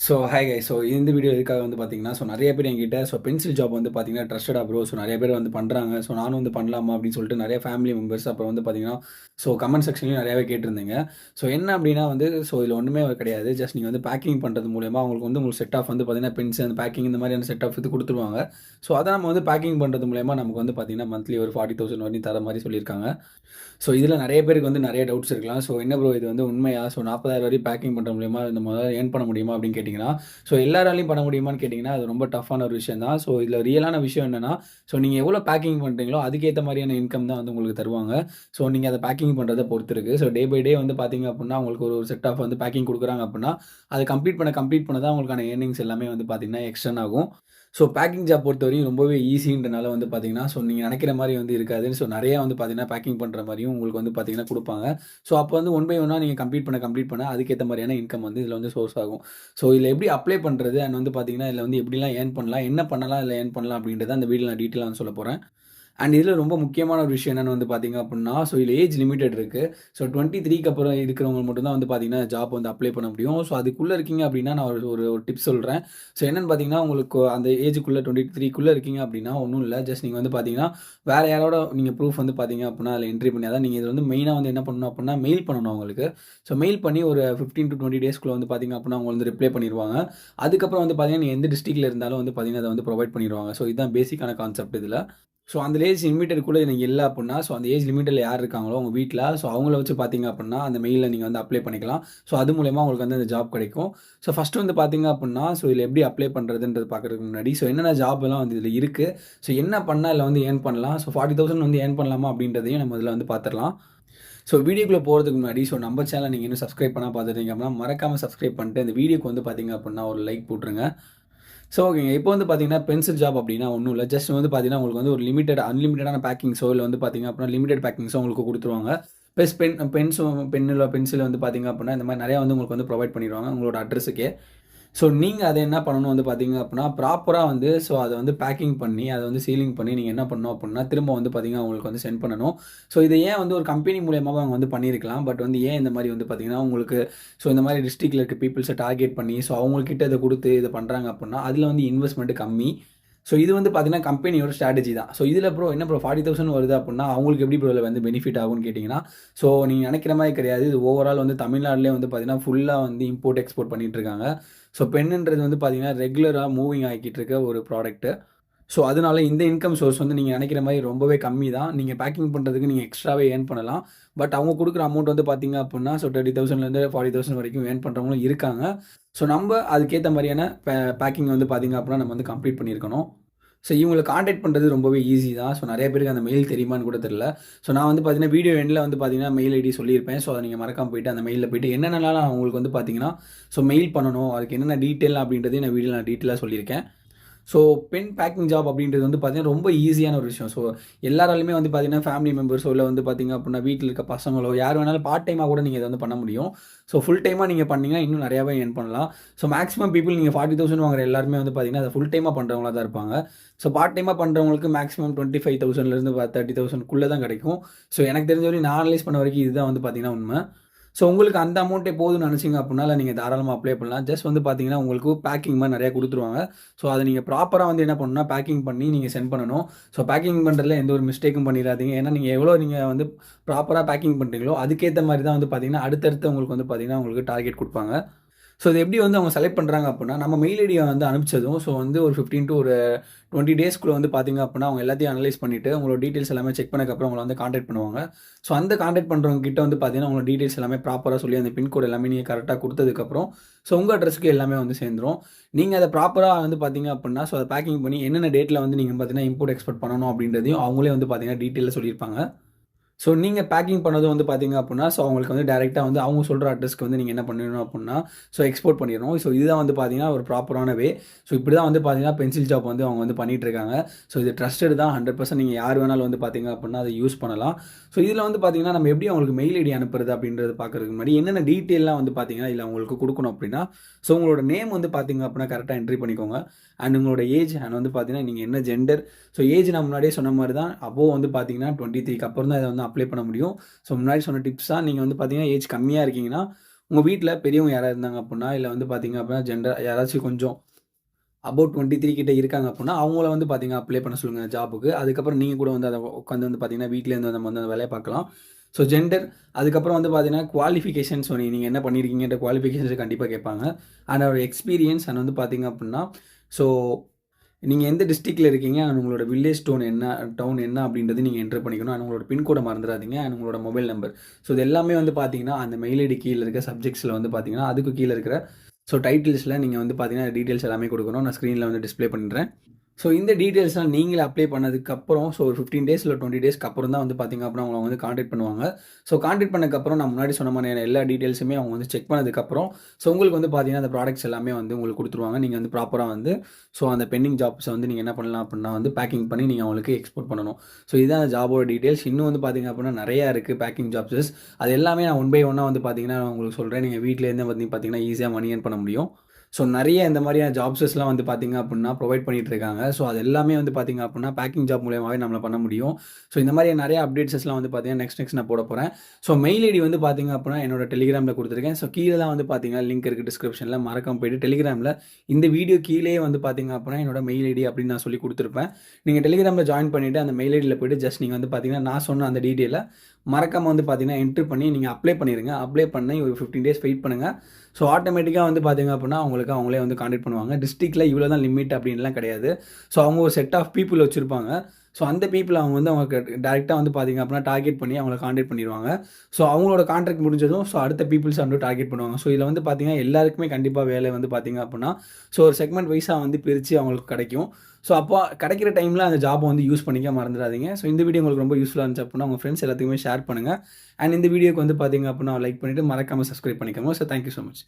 Hi guys. இந்த video எதுக்காக வந்து பார்த்தீங்கன்னா, நெறைய பேர் என்கிட்ட பென்சில் ஜாப் வந்து பார்த்தீங்கன்னா, ட்ரஸ்டடா ப்ரோ? நெறைய பேர் வந்து பண்றாங்க. நானும் வந்து பண்ணலாமா? அப்படின்னு சொல்லிட்டு நெறைய ஃபேமிலி மெம்பர்ஸ் அப்புறம் வந்து பார்த்தீங்கன்னா, கமெண்ட் செக்ஷன்லயும் நெறையாவே கேட்டிருந்தீங்க. என்ன அப்படின்னா வந்து, இதில ஒண்ணுமே கிடையாது. ஜஸ்ட் நீங்க வந்து பேக்கிங் பண்றது மூலியமா அவங்களுக்கு வந்து உங்களுக்கு செட் ஆஃப் வந்து பார்த்தீங்கன்னா, பென்சில் அந்த பேக்கிங் இந்த மாதிரியான செட் ஆஃப் இது குடுத்துருவாங்க. அத நம்ம வந்து பேக்கிங் பண்றது மூலியமா நமக்கு வந்து பார்த்தீங்கன்னா, மந்த்லி ஒரு 40,000 வரையும் தர மாரி சொல்லியிருக்காங்க. இதில நெறைய பேருக்கு வந்து நெறைய டவுட்ஸ் இருக்கலாம். என்ன ப்ரோ இது வந்து உண்மையா? 40,000 வரையும் பேக்கிங் பண்ற மூலியமா நம்ம ஏர்ன் பண்ண முடியுமா? அப்படின்னு கேட்டீங்கன்னா, எல்லாராலயும் பண்ண முடியுமான்னு கேட்டீங்கன்னா, அது ரொம்ப டஃப்பான ஒரு விஷயம் தான். இதில ரியலான விஷயம் என்னன்னா, நீங்க எவ்வளோ பேக்கிங் பண்றீங்களோ, அதுக்கேத்த மாரியான இன்கம் தான் வந்து உங்களுக்கு தருவாங்க. நீங்க அத பேக்கிங் பண்றத பொறுத்து இருக்கு. டே பை டே வந்து பார்த்தீங்க அப்புட்ன்னா, உங்களுக்கு ஒரு செட் ஆஃப் வந்து பேக்கிங் குடுக்குறாங்க அப்புட்ன்னா, அத கம்ப்ளீட் பண்ண தான் உங்களுக்கான ஏர்னிங்ஸ் எல்லாமே வந்து பார்த்தீங்கன்னா, எக்ஸ்டெண்ட் ஆகும். பேக்கிங் ஜாப் பொறுத்தவரையும் ரொம்பவே ஈஸின்றனால வந்து பார்த்தீங்கன்னா, நீங்க நெனைக்கிற மாரி வந்து இருக்காது. நெறைய வந்து பார்த்தீங்கன்னா, பேக்கிங் பண்ற மாரியும் உங்களுக்கு வந்து பார்த்தீங்கன்னா குடுப்பாங்க. அப்ப வந்து ஒன் பை ஒன்னா நீங்க கம்ப்ளீட் பண்ண அதுக்கேத்த மாரியான இன்கம் வந்து இதுல வந்து சோர்ஸ் ஆகும். இதில எப்படி அப்ளை பண்றது? அண்ட் வந்து பார்த்தீங்கன்னா, இதில வந்து எப்படிலாம் ஏர்ன் பண்ணலாம்? என்ன பண்ணலாம்? இதில ஏர்ன் பண்ணலாம்? அப்படின்றத அந்த வீடியோல நான் டீட்டெயிலா வந்து சொல்லப் போறேன். அண்ட் இதில ரொம்ப முக்கியமான ஒரு விஷயம் என்னன்னு வந்து பார்த்தீங்க அப்புட்ன்னா, இதில ஏஜ் லிமிட்டட் இருக்கு. 23க்கு அப்புறம் இருக்கிறவங்க மட்டும் தான் வந்து பார்த்தீங்கன்னா, ஜாப் வந்து அப்ளை பண்ண முடியும். அதுக்குள்ள இருக்கீங்க அப்டின்னா, நான் ஒரு ஒரு ஒரு டிப்ஸ் சொல்றேன். என்னன்னு பார்த்தீங்கன்னா, உங்களுக்கு அந்த ஏஜ்க்குள்ள 23க்குள்ள இருக்கீங்க அப்டின்னா, ஒண்ணும் இல்ல. ஜஸ்ட் நீங்க வந்து பார்த்தீங்கன்னா, வேற யாரோட நீங்க ப்ரூஃப் வந்து பார்த்தீங்க அப்புட்ன்னா, அதில என்ட்ரி பண்ணி அதான் நீங்க இதில வந்து மெயினா வந்து என்ன பண்ணணும் அப்புட்ன்னா, மெயில் பண்ணணும் அவங்களுக்கு. மெயில் பண்ணி ஒரு 15 டூ 20 டேஸ்க்குள்ள வந்து பார்த்தீங்க அப்புட்ன்னா, அவங்க வந்து ரிப்ளை பண்ணிருவாங்க. அதுக்கப்புறம் வந்து பார்த்தீங்கன்னா, நீங்க எந்த டிஸ்ட்ரிக்ட்ல இருந்தாலும் வந்து பார்த்தீங்கன்னா, அத வந்து புரொவைட் பண்ணிருவாங்க. இதுதான் பேசிக்கான கான்செப்ட் இதுல. அந்த ஏஜ் லிமிட்டட்குள்ள நீங்க இல்ல அப்புட்ன்னா, அந்த ஏஜ் லிமிட்ல யார் இருக்காங்களோ உங்க வீட்ல, அவங்கள வச்சு பார்த்தீங்க அப்புட்ன்னா, அந்த மெயில்ல நீங்க வந்து அப்ளை பண்ணிக்கலாம். அது மூலியமா உங்களுக்கு வந்து அந்த ஜாப் கிடைக்கும். ஃபர்ஸ்ட் வந்து பார்த்தீங்க அப்புட்ன்னா, இதில எப்படி அப்ளை பண்றதுன்றது பார்க்கறதுக்கு முன்னாடி, என்னென்ன ஜாப்லாம் வந்து இதில இருக்கு? என்ன பண்ணா இதில வந்து ஏர்ன் பண்ணலாம்? 40,000 வந்து ஏர்ன் பண்ணலாமா? அப்படின்றதையும் நம்ம இதில வந்து பார்த்துரலாம். வீடியோக்குள்ள போறதுக்கு முன்னாடி, நம்ம சேனல நீங்க இன்னும் சப்ஸ்கிரைப் பண்ணாம பார்த்துட்டீங்க அப்படின்னா, மறக்காம சப்ஸ்கிரைப் பண்ணிட்டு, இந்த வீடியோக்கு வந்து பார்த்தீங்க அப்படின்னா, ஒரு லைக் போட்டுருங்க. ஓகேங்க. இப்போ வந்து பார்த்தீங்கன்னா, பென்சில் ஜாப் அப்டின்னா ஒண்ணும் இல்ல. ஜஸ்ட் வந்து பார்த்தீங்கன்னா, உங்களுக்கு வந்து ஒரு அன்லிமிட்டடான பேக்கிங்ஸோ இல்ல வந்து பார்த்தீங்க அப்டின்னா, லிமிட்டட் பேக்கிங்ஸோ உங்களுக்கு குடுத்துருவாங்க. பிளஸ் பென்சில் வந்து பார்த்தீங்க அப்டின்னா, இந்த மாரி நெறைய வந்து உங்களுக்கு வந்து புரொவைட் பண்ணிருவாங்க, உங்களோட அட்ரஸுக்கே. நீங்க அத என்ன பண்ணணும் வந்து பார்த்தீங்க அப்டின்னா, ப்ராப்பரா வந்து அத வந்து பேக்கிங் பண்ணி, அத வந்து சீலிங் பண்ணி நீங்க என்ன பண்ணணும் அப்டின்னா, திரும்ப வந்து பார்த்தீங்கன்னா, அவங்களுக்கு வந்து சென்ட் பண்ணணும். இத ஏன் வந்து ஒரு கம்பெனி மூலியமாவும் அவங்க வந்து பண்ணியிருக்கலாம். பட் வந்து ஏன் இந்த மாரி வந்து பார்த்தீங்கன்னா, உங்களுக்கு இந்த மாரி டிஸ்ட்ரிக்ட்ல இருக்க பீப்பிள்ஸ டார்கெட் பண்ணி, அவங்க கிட்ட இத குடுத்து இத பண்றாங்க அப்டின்னா, அதுல வந்து இன்வெஸ்ட்மென்ட் கம்மி. இது வந்து பார்த்தீங்கன்னா, கம்பெனியோட ஸ்ட்ராட்டஜி தான். இதுல ப்ரோ என்ன ப்ரோ 40,000 வருது அப்டின்னா, அவங்களுக்கு எப்படி ப்ரோ இதுல வந்து பெனிஃபிட் ஆகும்னு கேட்டீங்கன்னா, நீங்க நெனைக்கிற மாரி கிடையாது. இது ஓவரால் வந்து தமிழ்நாட்டிலேயே வந்து பார்த்தீங்கன்னா, ஃபுல்லா வந்து இம்போர்ட், எக்ஸ்போர்ட் பண்ணிட்டு இருக்காங்க. பென்னுன்றது வந்து பார்த்தீங்கன்னா, ரெகுலரா மூவிங் ஆகிக்கிட்டு இருக்க ஒரு ப்ராடக்ட். அதனால இந்த இன்கம் சோர்ஸ் வந்து நீங்க நெனைக்கிற மாரி ரொம்பவே கம்மி தான். நீங்க பேக்கிங் பண்றதுக்கு நீங்க எக்ஸ்ட்ராவே ஏர்ன் பண்ணலாம். பட் அவங்க குடுக்குற அமௌண்ட் வந்து பார்த்தீங்க அப்புட்ன்னா, 30,000லேருந்து 40,000 வரைக்கும் ஏர்ன் பண்றவங்களும் இருக்காங்க. நம்ப அதுக்கேத்த மாரியான பேக்கிங் வந்து பார்த்தீங்க அப்புட்ன்னா, நம்ம வந்து கம்ப்ளீட் பண்ணியிருக்கணும். இவங்கள கான்டாக்ட் பண்றது ரொம்பவே ஈஸி தான். நெறைய பேருக்கு அந்த மெயில் தெரியுமான்னு கூட தெரியல. நான் வந்து பார்த்தீங்கன்னா, வீடியோ எண்ட்ல வந்து பார்த்தீங்கன்னா, மெயில் ஐடி சொல்லியிருப்பேன். அத நீங்க மறக்காம போயிட்டு அந்த மெயில்ல போயிட்டு என்னென்னலாம் நான் உங்களுக்கு வந்து பார்த்தீங்கன்னா, மெயில் பண்ணணும். அதுக்கு என்னென்ன டீட்டெயில் அப்படின்றதையும் நான் வீடியோல டீட்டெயிலா சொல்லியிருக்கேன். ஸோ பென் பேக்கிங் ஜாப் அப்படின்றது வந்து பார்த்தீங்கன்னா, ரொம்ப ஈஸியான ஒரு விஷயம். எல்லாராலுமே வந்து பார்த்தீங்கன்னா, ஃபேமிலி மெம்பர்ஸோ இல்ல வந்து பார்த்தீங்க அப்படின்னா, வீட்ல இருக்க பசங்களோ யார் வேணாலும் பார்ட் டைமா கூட நீங்க இத வந்து பண்ண முடியும். ஃபுல் டைமா நீங்க பண்ணீங்கன்னா, இன்னும் நிறையாவே ஏர்ன் பண்ணலாம். மேக்ஸிமம் பீப்பிள் நீங்க 40,000 வாங்குற எல்லாருமே வந்து பார்த்தீங்கன்னா, அத ஃபுல் டைமா பண்றவங்களா தான் இருப்பாங்க. பார்ட் டைமா பண்றவங்களுக்கு மேக்ஸிமம் 25,000லேருந்து 30,000க்குள்ள தான் கிடைக்கும். எனக்கு தெரிஞ்ச வரையும் நான் அனலைஸ் பண்ண வரைக்கும் இதுதான் வந்து பார்த்தீங்கன்னா உண்ம. உங்களுக்கு அந்த அமௌண்ட்டே போதும்னு நெனச்சீங்க அப்டின்னா, நீங்க தாராளமா அப்ளை பண்ணலாம். ஜஸ்ட் வந்து பார்த்தீங்கன்னா, உங்களுக்கு பேக்கிங் மாரி நெறைய குடுத்துருவாங்க. அத நீங்க ப்ராப்பரா வந்து என்ன பண்ணணும்னா, பேக்கிங் பண்ணி நீங்க சென்ட் பண்ணணும். பேக்கிங் பண்றதுல எந்த ஒரு மிஸ்டேக்கும் பண்ணிறாதீங்க. ஏன்னா, நீங்க எவ்வளோ நீங்க வந்து ப்ராப்பரா பேக்கிங் பண்றீங்களோ, அதுக்கேத்த மாரி தான் வந்து பார்த்தீங்கன்னா, அடுத்தடுத்து உங்களுக்கு வந்து பார்த்தீங்கன்னா, உங்களுக்கு டார்கெட் குடுப்பாங்க. இது எப்படி வந்து அவங்க செலக்ட் பண்றாங்க அப்புட்ன்னா, நம்ம மெயில் ஐடிய வந்து அனுப்பிச்சதும், வந்து ஒரு 15 டூ ஒரு 20 டேஸ்க்குள்ள வந்து பார்த்தீங்க அப்புட்ன்னா, அவங்க எல்லாத்தையும் அனலைஸ் பண்ணிட்டு, உங்களோட டீட்டெயில்ஸ் எல்லாமே செக் பண்ணதுக்கப்புறம் உங்கள வந்து கான்டாக்ட் பண்ணுவாங்க. அந்த கான்டாக்ட் பண்றவங்க கிட்ட வந்து பார்த்தீங்கன்னா, உங்களோட டீட்டெயில்ஸ் எல்லாமே ப்ராப்பரா சொல்லி, அந்த பின் கோட் எல்லாமே நீங்க கரெக்ட்டா குடுத்ததுக்கப்புறம், உங்க அட்ரஸ்க்கு எல்லாமே வந்து சேர்ந்துரும். நீங்க அத ப்ராப்பரா வந்து பார்த்தீங்க அப்புட்ன்னா, அத பேக்கிங் பண்ணி என்னென்ன டேட்ல வந்து நீங்க பார்த்தீங்கன்னா, இம்போர்ட், எக்ஸ்போர்ட் பண்ணணும் அப்படின்றதையும் அவங்களே வந்து பார்த்தீங்கன்னா, டீட்டெயிலா சொல்லியிருப்பாங்க. நீங்க பேக்கிங் பண்ணது வந்து பார்த்தீங்க அப்புட்ன்னா, அவங்களுக்கு வந்து டைரக்ட்டா வந்து அவங்க சொல்ற அட்ரஸ்க்கு வந்து நீங்க என்ன பண்ணிடணும் அப்புட்ன்னா, எக்ஸ்போர்ட் பண்ணிறணும். இதுதான் வந்து பார்த்தீங்கன்னா, ஒரு ப்ராப்பரான வே. இப்படி தான் வந்து பார்த்தீங்கன்னா, பென்சில் ஜாப் வந்து அவங்க வந்து பண்ணிட்டு இருக்காங்க. இது ட்ரஸ்டட் தான் 100% நீங்க யார் வேணாலும் வந்து பார்த்தீங்க அப்புட்ன்னா, அத யூஸ் பண்ணலாம். இதில வந்து பார்த்தீங்கன்னா, நம்ம எப்படி அவங்களுக்கு மெயில் ஐடி அனுப்புறது அப்படின்றத பார்க்கறதுக்கு முன்னாடி, என்னென்ன டீட்டெயில்லாம் வந்து பார்த்தீங்கன்னா, இதில அவங்களுக்கு குடுக்கணும் அப்படின்னா, உங்களோட நேம் வந்து பார்த்தீங்க அப்புட்ன்னா, கரெக்ட்டா என்ட்ரி பண்ணிக்கோங்க. அண்ட் உங்களோட ஏஜ் அண்ட் வந்து பார்த்தீங்கன்னா, நீங்க என்ன ஜெண்டர். ஏஜ் நான் முன்னாடியே சொன்ன மாரி தான். அபோவ் வந்து பார்த்தீங்கன்னா, 23க்கு அப்புறம் தான் இத வந்து அப்ளை பண்ண முடியும். முன்னாடி சொன்ன டிப்ஸ் தான். நீங்க வந்து பார்த்தீங்கன்னா, ஏஜ் கம்மியா இருக்கீங்கன்னா, உங்கள் வீட்டில் பெரியவங்க யாராவது இருந்தாங்க அப்படின்னா, இல்லை வந்து பார்த்தீங்க அப்படின்னா யாராச்சும் கொஞ்சம் அபவுட் 23 கிட்ட இருக்காங்க அப்படின்னா, அவங்கள வந்து பார்த்தீங்கன்னா அப்ளை பண்ண சொல்லுங்க ஜாபுக்கு. அதுக்கப்புறம் நீங்க கூட வந்து அத உட்காந்து வந்து பார்த்தீங்கன்னா, வீட்லேருந்து நம்ம வந்து அந்த வேலைய பார்க்கலாம். ஸோ ஜெண்டர், அதுக்கப்புறம் வந்து பார்த்தீங்கன்னா, குவாலிஃபிகேஷன்ஸ் நீங்க என்ன பண்ணியிருக்கீங்கன்ற குவாலிஃபிகேஷன்ஸ் கண்டிப்பா கேட்பாங்க. அண்ட் ஒரு எக்ஸ்பீரியன்ஸ் அண்ட் வந்து பார்த்தீங்க அப்படின்னா, ஸோ நீங்க எந்த டிஸ்ட்ரிக்ட்ல இருக்கீங்க அண்ட் உங்களோட வில்லேஜ் டவுன் என்ன அப்படின்றது நீங்க என்டர் பண்ணிக்கணும். அண்ட் உங்களோட பின்கோட மறந்துடாதீங்க. அண்ட் உங்களோட மொபைல் நம்பர். ஸோ இது எல்லாமே வந்து பார்த்தீங்கன்னா, அந்த மெயில் ஐடி கீழ இருக்க சப்ஜெக்ட்ஸ்ல வந்து பார்த்தீங்கன்னா, அதுக்கு கீழ இருக்கிற டைட்டில்ஸ்ல நீங்க வந்து பார்த்தீங்கன்னா, டீட்டெயில்ஸ் எல்லாமே குடுக்கணும். நான் ஸ்க்ரீன்ல வந்து டிஸ்ப்ளே பண்றேன். ஸோ இந்த டீட்டெயில்ஸ்லாம் நீங்களே அப்ளை பண்ணதுக்கப்புறம், ஸோ ஒரு 15 டேஸ் இல்ல 20 டேஸ்க்கு அப்புறம் தான் வந்து பார்த்தீங்க அப்படின்னா, உங்கள வந்து கான்டாக்ட் பண்ணுவாங்க. ஸோ கான்டாக்ட் பண்ணதுக்கப்புறம் நான் முன்னாடி சொன்ன மாதிரியான எல்லா டீட்டெயில்ஸுமே அவங்க வந்து செக் பண்ணதுக்கப்புறம், ஸோ உங்களுக்கு வந்து பார்த்தீங்கன்னா, அந்த ப்ராடக்ட்ஸ் எல்லாமே வந்து உங்களுக்கு குடுத்துருவாங்க. நீங்க வந்து ப்ராப்பரா வந்து ஸோ அந்த பெண்டிங் ஜாப்ஸ வந்து நீங்க என்ன பண்ணலாம் அப்படின்னா வந்து பேக்கிங் பண்ணி நீங்க அவங்களுக்கு எக்ஸ்போர்ட் பண்ணணும். ஸோ இதுதான் அந்த ஜாபோட டீட்டெயில்ஸ். இன்னும் வந்து பார்த்தீங்க அப்படின்னா, நெறையா இருக்கு பேக்கிங் ஜாப்ஸஸ். அது எல்லாமே நான் ஒன் பை ஒன்னா வந்து பார்த்தீங்கன்னா, நான் உங்களுக்கு சொல்றேன். நீங்க வீட்லேருந்தே வந்து பார்த்தீங்கன்னா, ஈஸியா மணி ஏர்ன் பண்ண முடியும். ஸோ நெறைய இந்த மாதிரியான ஜாப்ஸஸ்லாம் வந்து பார்த்தீங்க அப்படின்னா, ப்ரொவைட் பண்ணிட்டு இருக்காங்க. ஸோ அது எல்லாமே வந்து பார்த்தீங்க அப்படின்னா, பேக்கிங் ஜாப் மூலியமாவே நம்மள பண்ண முடியும். ஸோ இந்த மாரி நெறைய அப்டேட்ஸ்லாம் வந்து பார்த்தீங்கன்னா, நெக்ஸ்ட் நான் போடப் போறேன். ஸோ மெயில் ஐடி வந்து பார்த்தீங்க அப்படின்னா, என்னோட டெலிகிராம்ல குடுத்துருக்கேன். ஸோ கீழ தான் வந்து பார்த்தீங்கன்னா, லிங்க் இருக்கு டிஸ்கிரிப்ஷன்ல. மறக்காம போயிட்டு டெலிகிராம்ல இந்த வீடியோ கீழயே வந்து பார்த்தீங்க அப்படின்னா, என்னோட மெயில் ஐடி அப்படின்னு நான் சொல்லி குடுத்துருப்பேன். நீங்க டெலிகிராம்ல ஜாயின் பண்ணிட்டு, அந்த மெயில் ஐடில போயிட்டு ஜஸ்ட் நீங்க வந்து பார்த்தீங்கன்னா, நான் சொன்ன அந்த டீட்டெயில மறக்காம வந்து பார்த்தீங்கன்னா, என்டர் பண்ணி நீங்க அப்ளை பண்ணிருங்க. அப்ளை பண்ணி ஒரு 15 டேஸ் வெயிட் பண்ணுங்க. ஸோ ஆட்டோமேட்டிக்கா வந்து பார்த்தீங்க அப்படின்னா, அவங்களே வந்து கான்டாக்ட் பண்ணுவாங்க. டிஸ்ட்ரிக்ட்ல இவ்வளோ தான் லிமிட் அப்படின்லாம் கிடையாது. ஸோ அவங்க ஒரு செட் ஆஃப் பீப்பிள் வச்சிருப்பாங்க. ஸோ அந்த பீப்பிள அவங்க வந்து டைரக்ட்டா வந்து பார்த்தீங்க அப்படின்னா, டார்கெட் பண்ணி அவங்கள கான்டாக்ட் பண்ணிருவாங்க. ஸோ அவங்களோட கான்ட்ராக்ட் முடிஞ்சதும், ஸோ அடுத்த பீப்பிள்ஸ வந்து டார்கெட் பண்ணுவாங்க. ஸோ இதில வந்து பார்த்தீங்கன்னா, எல்லாருக்குமே கண்டிப்பா வேலை வந்து பார்த்தீங்க அப்படின்னா, ஸோ ஒரு செக்மெண்ட் வைஸா வந்து பிரிச்சு அவங்களுக்கு கிடைக்கும். ஸோ அப்போ கிடைக்கிற டைம்ல அந்த ஜாப்ப வந்து யூஸ் பண்ணிக்க மறந்துடாதீங்க. ஸோ இந்த வீடியோ உங்களுக்கு ரொம்ப யூஸ்ஃபுல்லா இருந்துச்சு அப்படின்னா, உங்க ஃப்ரெண்ட்ஸ் எல்லாத்துக்குமே ஷேர் பண்ணுங்க. அண்ட் இந்த வீடியோக்கு வந்து பார்த்தீங்க அப்படின்னா, லைக் பண்ணிட்டு மறக்காம சப்ஸ்கிரைப் பண்ணிக்கோங்க. So thank you so much.